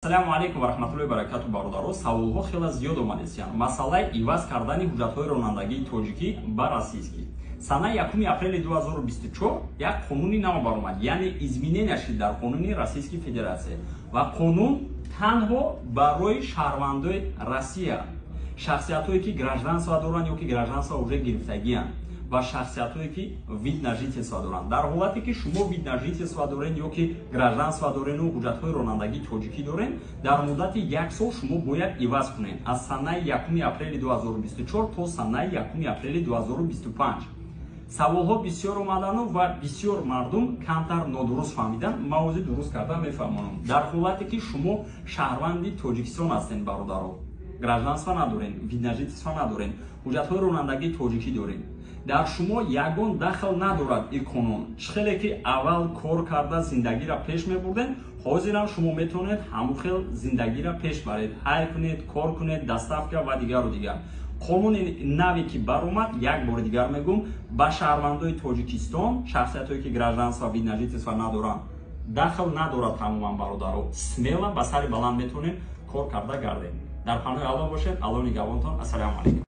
Ассалому алейкум ва рахматуллоҳи ва баракату бародаро. Саволҳо хеле зиёд омадесиянд. Масъалаи иваз кардани ҳуҷҷатҳои ронандагии тоҷикӣ ба российский. Санаи 1 апрели 2024 як қонуни нав баромад, яъне изменения шид дар қонуни Российской Федератсия ва қонун танҳо барои шаҳрвандои Россия, шахсиятҳое ки гражданство доранд ё ки гражданство уже гирифтагиянд ва шахсиятҳое ки вид на жительство доранд. Дар ҳолате ки шумо вид на жительство доред ё ки гражданство дорену ҳуҷҷатҳои ронандагии тоҷикӣ доред, дар муддати 1 сол шумо бояд иваз кунед аз санаи 1 апрели 2024 то санаи 1 апрели 2025. Саволҳо бисёр омадану ва бисёр мардум камтар нодуруст фаҳмидан. Ман ӯзи дуруст карда мефаҳмонам. Дар ҳолате ки шумо шаҳрванди Тоҷикистон ҳастед, бародаро, гражданство надоред, вид на жительство надоред, ҳуҷҷатҳои ронандагии тоҷикӣ доред, дар шумо ягон дахл надорад ин қонун. Чхеле ки аввал кор карда зиндагиро пеш мебурдед, ҳозирам шумо метавонед ҳамон хел зиндагиро пеш баред, ҳайр кунед, кор кунед, доставка ва дигару дигар. Қонуни наве ки баромад, як бори дигар мегум, ба шаҳрвандои Тоҷикистон, шахсиятҳое ки гражданство вид на жительство надоранд, дахл надорад. Тамоман бародаро, смело ба сари баланд метавонед кор карда гардед. Дар паноҳи Аллоҳ бошед. Аллоҳ нигоҳбонтон. Ассалому алейкум.